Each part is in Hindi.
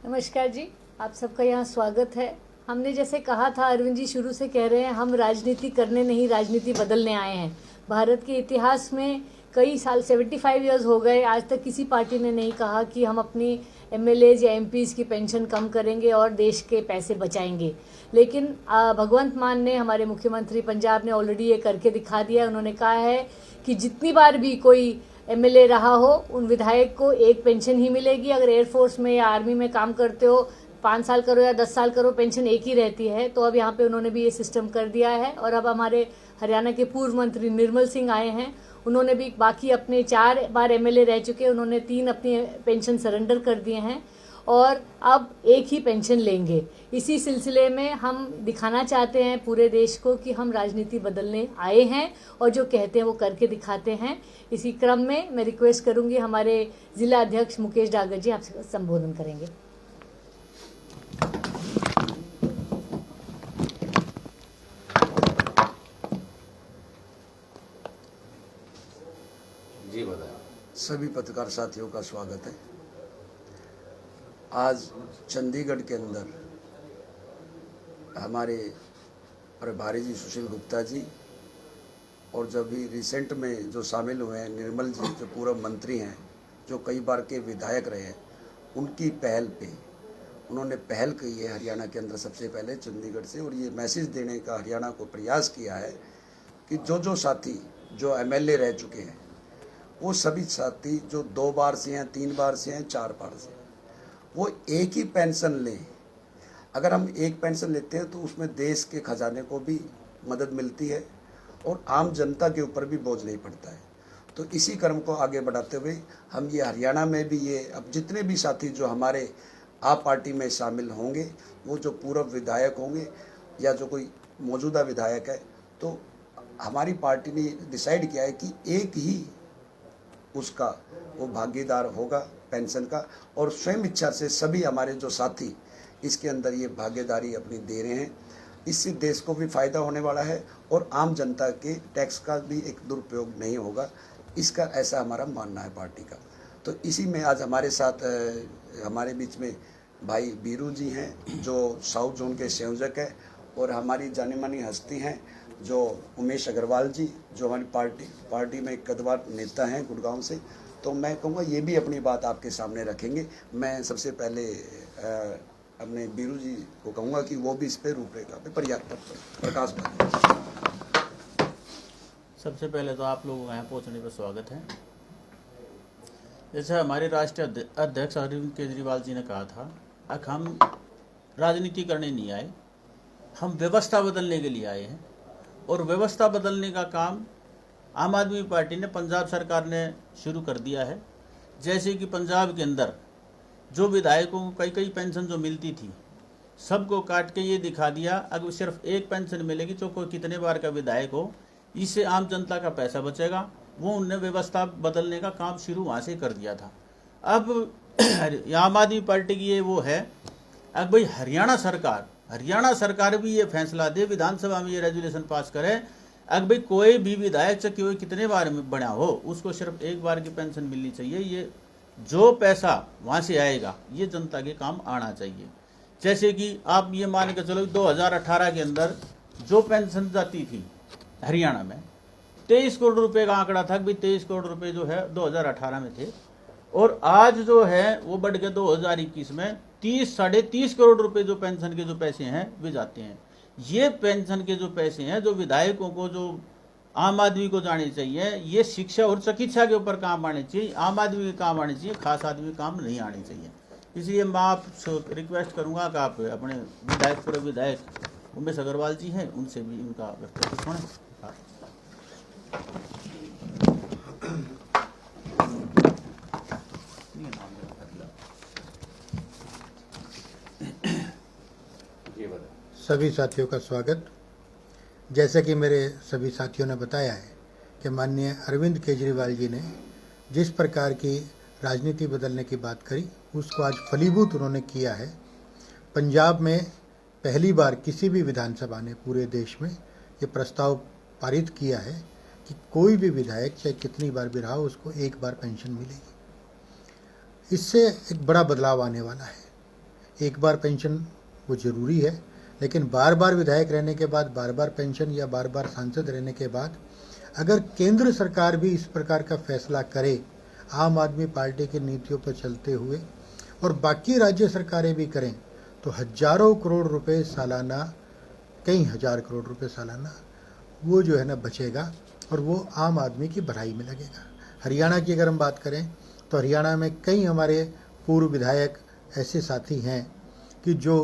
नमस्कार जी, आप सबका यहाँ स्वागत है। हमने जैसे कहा था, अरविंद जी शुरू से कह रहे हैं, हम राजनीति करने नहीं राजनीति बदलने आए हैं। भारत के इतिहास में कई साल 75 इयर्स हो गए, आज तक किसी पार्टी ने नहीं कहा कि हम अपनी एमएलएज या एमपीज़ की पेंशन कम करेंगे और देश के पैसे बचाएंगे। लेकिन भगवंत मान ने, हमारे मुख्यमंत्री पंजाब ने ऑलरेडी ये करके दिखा दिया। उन्होंने कहा है कि जितनी बार भी कोई एमएलए रहा हो, उन विधायक को एक पेंशन ही मिलेगी। अगर एयरफोर्स में या आर्मी में काम करते हो, 5 साल करो या 10 साल करो, पेंशन एक ही रहती है। तो अब यहाँ पे उन्होंने भी ये सिस्टम कर दिया है। और अब हमारे हरियाणा के पूर्व मंत्री निर्मल सिंह आए हैं, उन्होंने भी बाकी अपने 4 बार एमएलए रह चुके, उन्होंने 3 अपनी पेंशन सरेंडर कर दिए हैं और अब एक ही पेंशन लेंगे। इसी सिलसिले में हम दिखाना चाहते हैं पूरे देश को कि हम राजनीति बदलने आए हैं और जो कहते हैं वो करके दिखाते हैं। इसी क्रम में मैं रिक्वेस्ट करूंगी, हमारे जिला अध्यक्ष मुकेश डागर जी आपसे संबोधन करेंगे। जी बताएं। सभी पत्रकार साथियों का स्वागत है। आज चंडीगढ़ के अंदर हमारे प्रभारी जी सुशील गुप्ता जी और जब भी रिसेंट में जो शामिल हुए हैं निर्मल जी, जो पूर्व मंत्री हैं, जो कई बार के विधायक रहे हैं, उनकी पहल पे उन्होंने पहल की है हरियाणा के अंदर सबसे पहले चंडीगढ़ से, और ये मैसेज देने का हरियाणा को प्रयास किया है कि जो साथी जो एमएलए रह चुके हैं, वो सभी साथी जो 2 बार से हैं, 3 बार से हैं, 4 बार से, वो एक ही पेंशन लें। अगर हम एक पेंशन लेते हैं तो उसमें देश के खजाने को भी मदद मिलती है और आम जनता के ऊपर भी बोझ नहीं पड़ता है। तो इसी क्रम को आगे बढ़ाते हुए हम ये हरियाणा में भी ये अब जितने भी साथी जो हमारे आप पार्टी में शामिल होंगे, वो जो पूर्व विधायक होंगे या जो कोई मौजूदा विधायक है, तो हमारी पार्टी ने डिसाइड किया है कि एक ही उसका वो भागीदार होगा पेंशन का, और स्वयं इच्छा से सभी हमारे जो साथी इसके अंदर ये भागीदारी अपनी दे रहे हैं। इससे देश को भी फायदा होने वाला है और आम जनता के टैक्स का भी एक दुरुपयोग नहीं होगा, इसका ऐसा हमारा मानना है पार्टी का। तो इसी में आज हमारे साथ हमारे बीच में भाई बीरू जी हैं, जो साउथ जोन के संयोजक हैं, और हमारी जानी मानी हस्ती हैं जो उमेश अग्रवाल जी, जो हमारी पार्टी में कदवार नेता हैं गुड़गांव से। तो मैं कहूँगा ये भी अपनी बात आपके सामने रखेंगे। मैं सबसे पहले अपने बीरू जी को कहूँगा कि वो भी इस पर रूपरेखा पे प्रकाश डालें। सबसे पहले तो आप लोगों का यहाँ पहुँचने पर स्वागत है। जैसे हमारे राष्ट्रीय अध्यक्ष अरविंद केजरीवाल जी ने कहा था, अब हम राजनीति करने नहीं आए, हम व्यवस्था बदलने के लिए आए हैं। और व्यवस्था बदलने का काम आम आदमी पार्टी ने, पंजाब सरकार ने शुरू कर दिया है। जैसे कि पंजाब के अंदर जो विधायकों को कई पेंशन जो मिलती थी, सबको काट के ये दिखा दिया अब सिर्फ एक पेंशन मिलेगी, तो कोई कितने बार का विधायक हो, इससे आम जनता का पैसा बचेगा। वो उनने व्यवस्था बदलने का काम शुरू वहाँ से कर दिया था। अब आम आदमी पार्टी की ये वो है, अब भाई हरियाणा सरकार भी ये फैसला दे, विधानसभा में ये रेजोल्यूशन पास करे, अगर भाई कोई भी विधायक चाहे कोई कितने बार में बना हो, उसको सिर्फ एक बार की पेंशन मिलनी चाहिए। ये जो पैसा वहाँ से आएगा ये जनता के काम आना चाहिए। जैसे कि आप ये मान के चलो 2018 के अंदर जो पेंशन जाती थी हरियाणा में 23 करोड़ रुपए का आंकड़ा था, भाई 23 करोड़ रुपए जो है 2018 में थे, और आज जो है वो बढ़ के 2021 में 30-30.5 करोड़ रुपए जो पेंशन के जो पैसे हैं वे जाते हैं। ये पेंशन के जो पैसे हैं जो विधायकों को, जो आम आदमी को जाने चाहिए, ये शिक्षा और चिकित्सा के ऊपर काम आने चाहिए, आम आदमी के काम आने चाहिए, खास आदमी काम नहीं आने चाहिए। इसलिए मैं आपसे रिक्वेस्ट करूंगा कि आप अपने पूर्व विधायक उमेश अग्रवाल जी हैं, उनसे भी इनका वक्तव्य सुनें। सभी साथियों का स्वागत। जैसे कि मेरे सभी साथियों ने बताया है कि माननीय अरविंद केजरीवाल जी ने जिस प्रकार की राजनीति बदलने की बात करी, उसको आज फलीभूत उन्होंने किया है। पंजाब में पहली बार किसी भी विधानसभा ने पूरे देश में ये प्रस्ताव पारित किया है कि कोई भी विधायक चाहे कितनी बार भी रहा, उसको एक बार पेंशन मिलेगी। इससे एक बड़ा बदलाव आने वाला है। एक बार पेंशन वो ज़रूरी है, लेकिन बार बार विधायक रहने के बाद बार बार पेंशन या बार बार सांसद रहने के बाद अगर केंद्र सरकार भी इस प्रकार का फैसला करे आम आदमी पार्टी की नीतियों पर चलते हुए और बाकी राज्य सरकारें भी करें तो हजारों करोड़ रुपए सालाना, कई हजार करोड़ रुपए सालाना वो जो है ना बचेगा और वो आम आदमी की भलाई में लगेगा। हरियाणा की अगर हम बात करें तो हरियाणा में कई हमारे पूर्व विधायक ऐसे साथी हैं कि जो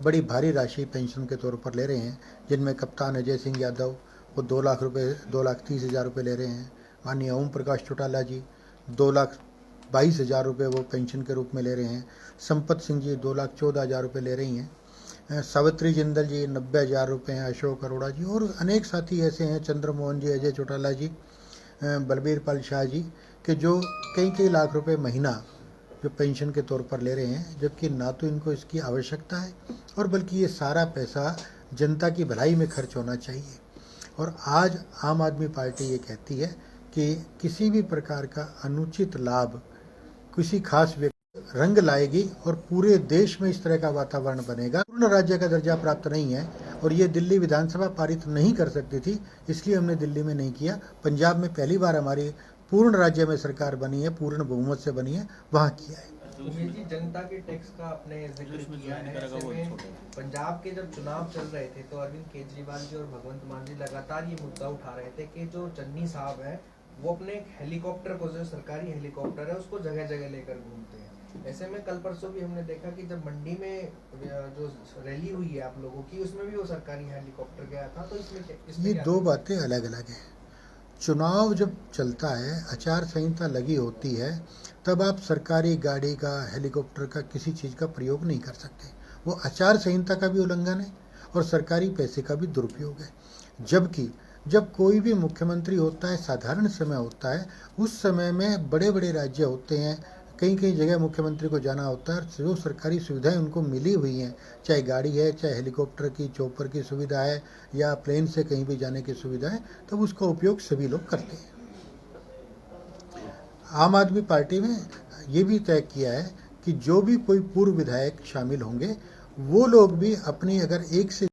बड़ी भारी राशि पेंशन के तौर पर ले रहे हैं, जिनमें कप्तान अजय सिंह यादव वो 2 लाख रुपए 2,30,000 रुपये ले रहे हैं। माननीय ओम प्रकाश चौटाला जी 2,22,000 रुपये वो पेंशन के रूप में ले रहे हैं। संपत सिंह जी 2,14,000 रुपये ले रही हैं। सावित्री जिंदल जी 90,000 रुपये हैं। अशोक अरोड़ा जी और अनेक साथी ऐसे हैं, चंद्रमोहन जी, अजय चौटाला जी, बलबीर पाल शाह जी, के जो कई लाख रुपए महीना जो पेंशन के तौर पर ले रहे हैं, जबकि ना तो इनको इसकी आवश्यकता है और बल्कि ये सारा पैसा जनता की भलाई में खर्च होना चाहिए। और आज आम आदमी पार्टी ये कहती है कि किसी भी प्रकार का अनुचित लाभ किसी खास व्यक्ति रंग लाएगी और पूरे देश में इस तरह का वातावरण बनेगा। पूर्ण राज्य का दर्जा प्राप्त नहीं है और ये दिल्ली विधानसभा पारित नहीं कर सकती थी, इसलिए हमने दिल्ली में नहीं किया। पंजाब में पहली बार हमारी पूर्ण राज्य में सरकार बनी है, पूर्ण बहुमत से बनी है, वहाँ किया है। जी, जनता के टैक्स का आपने जिक्र किया है। ऐसे में पंजाब के जब चुनाव चल रहे थे तो अरविंद केजरीवाल जी और भगवंत मान जी लगातार ये मुद्दा उठा रहे थे कि जो चन्नी साहब है वो अपने एक हेलीकॉप्टर को, जो सरकारी हेलीकॉप्टर है, उसको जगह जगह लेकर घूमते हैं। ऐसे में कल परसों भी हमने देखा कि जब मंडी में जो रैली हुई है आप लोगों की, उसमें भी वो सरकारी हेलीकॉप्टर गया था। तो इसमें ये दो बातें अलग अलग हैं। चुनाव जब चलता है, आचार संहिता लगी होती है, तब आप सरकारी गाड़ी का, हेलीकॉप्टर का, किसी चीज़ का प्रयोग नहीं कर सकते। वो आचार संहिता का भी उल्लंघन है और सरकारी पैसे का भी दुरुपयोग है। जबकि जब कोई भी मुख्यमंत्री होता है, साधारण समय होता है, उस समय में बड़े बड़े राज्य होते हैं, कई जगह मुख्यमंत्री को जाना होता है, जो सरकारी सुविधाएं उनको मिली हुई हैं, चाहे गाड़ी है, चाहे हेलीकॉप्टर की, चॉपर की सुविधा है या प्लेन से कहीं भी जाने की सुविधा है, तब उसका उपयोग सभी लोग करते हैं। आम आदमी पार्टी में ये भी तय किया है कि जो भी कोई पूर्व विधायक शामिल होंगे वो लोग भी अपनी अगर एक से